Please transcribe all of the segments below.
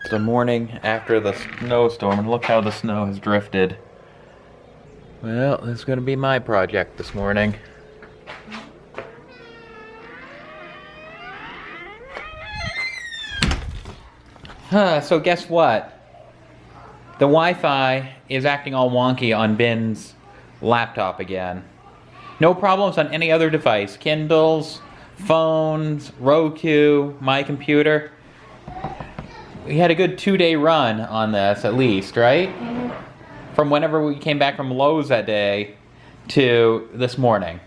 The morning after the snowstorm, and look how the snow has drifted. Well, this is going to be my project this morning. So guess what? The Wi-Fi is acting all wonky on Ben's laptop again. No problems on any other device. Kindles, phones, Roku, my computer. We had a good 2-day run on this at least, right? Mm-hmm. From whenever we came back from Lowe's that day to this morning.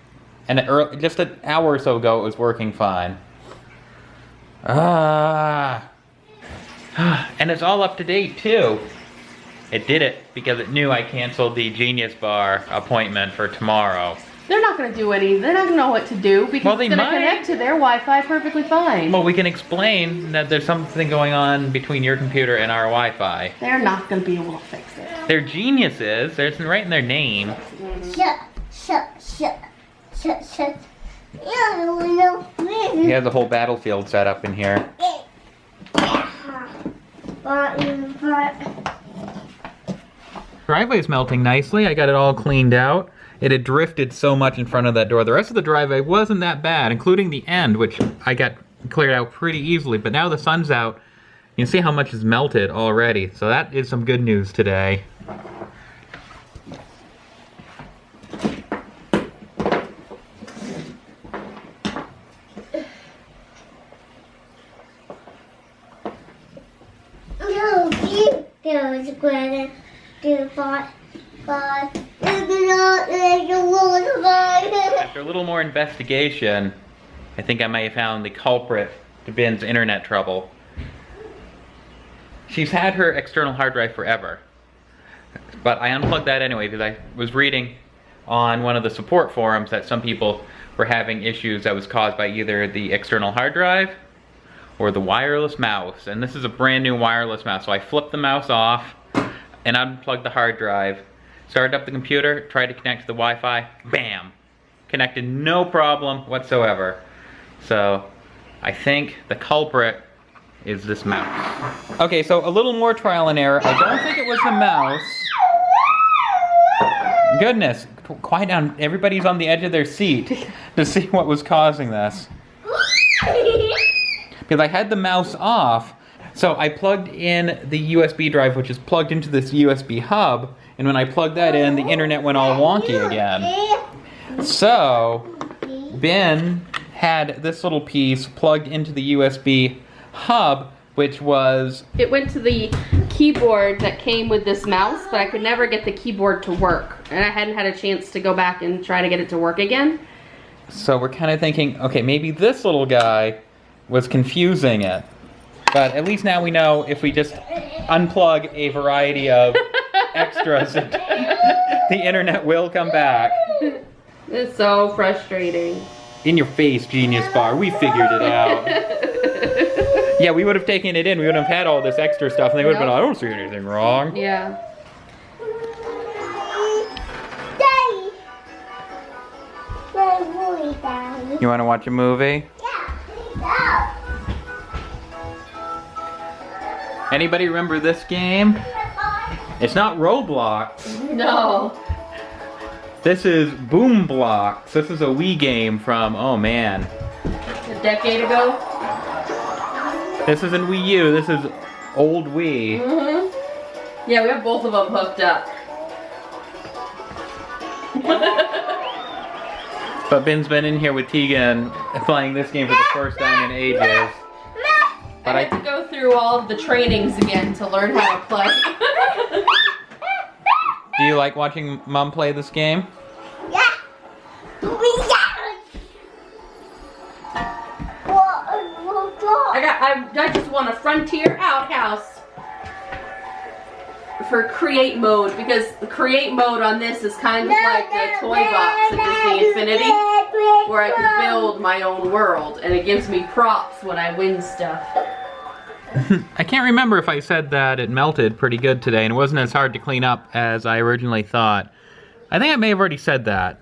And just an hour or so ago it was working fine. And it's all up to date too. It did it because it knew I canceled the Genius Bar appointment for tomorrow. They're not going to do any, they're not going to know what to do because it's going to connect to their Wi-Fi perfectly fine. Well, we can explain that there's something going on between your computer and our Wi-Fi. They're not going to be able to fix it. They're geniuses. It's right in their name. Shut. He has a whole battlefield set up in here. Driveway's melting nicely. I got it all cleaned out. It had drifted so much in front of that door. The rest of the driveway wasn't that bad, including the end, which I got cleared out pretty easily. But now the sun's out. You can see how much is melted already. So that is some good news today. After a little more investigation, I think I may have found the culprit to Ben's internet trouble. She's had her external hard drive forever, but I unplugged that anyway because I was reading on one of the support forums that some people were having issues that was caused by either the external hard drive or the wireless mouse. And this is a brand new wireless mouse, so I flipped the mouse off and unplugged the hard drive, started up the computer, tried to connect to the Wi-Fi, bam! Connected no problem whatsoever. So I think the culprit is this mouse. Okay, so a little more trial and error. I don't think it was the mouse. Goodness, quiet down. Everybody's on the edge of their seat to see what was causing this. Because I had the mouse off, so I plugged in the USB drive, which is plugged into this USB hub, and when I plugged that in, the internet went all wonky again. So, Ben had this little piece plugged into the USB hub, which was... It went to the keyboard that came with this mouse, but I could never get the keyboard to work. And I hadn't had a chance to go back and try to get it to work again. So we're kind of thinking, okay, maybe this little guy was confusing it. But at least now we know if we just unplug a variety of extras, the internet will come back. It's so frustrating. In your face, Genius Bar. We figured it out. Yeah, we would have taken it in. We would have had all this extra stuff, and they would have been, I don't see anything wrong. Yeah. You want to watch a movie? Yeah. Anybody remember this game? It's not Roblox. No. This is Boom Blocks. This is a Wii game from, oh man. A decade ago? This isn't Wii U, this is old Wii. Mm-hmm. Yeah, we have both of them hooked up. But Ben's been in here with Teagan playing this game for the first time in ages. But I had to go through all of the trainings again to learn how to play. Do you like watching Mom play this game? Yeah. I just want a Frontier outhouse for create mode, because the create mode on this is kind of like the toy box at Disney Infinity, where I can build my own world and it gives me props when I win stuff. I can't remember if I said that it melted pretty good today and it wasn't as hard to clean up as I originally thought. I think I may have already said that.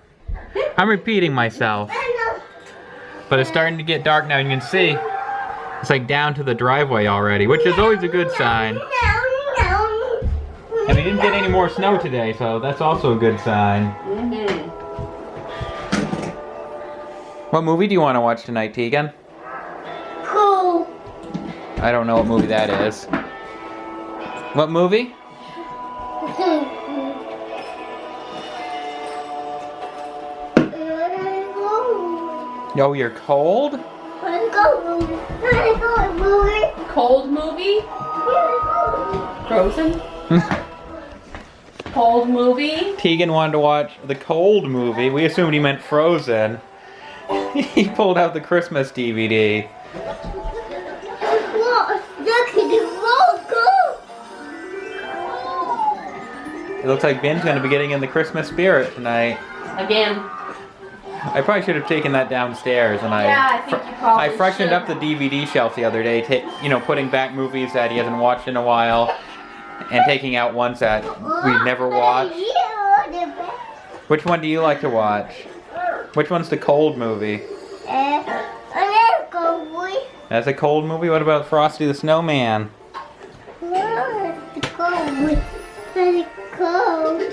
I'm repeating myself. But it's starting to get dark now, and you can see It's like down to the driveway already, which is always a good sign. And we didn't get any more snow today, so that's also a good sign. Mm-hmm. What movie do you want to watch tonight, Teagan? Cool. I don't know what movie that is. What movie? Oh, you're cold? Cold movie? Frozen? Cold movie? Teagan wanted to watch the cold movie. We assumed he meant Frozen. He pulled out the Christmas DVD. It looks like Ben's going to be getting in the Christmas spirit tonight. Again. I probably should have taken that downstairs, and Yeah, I think you probably I freshened should. up the DVD shelf the other day, putting back movies that he hasn't watched in a while, and taking out ones that we've never watched. Which one do you like to watch? Which one's the cold movie? That's a cold movie? What about Frosty the Snowman? Cold.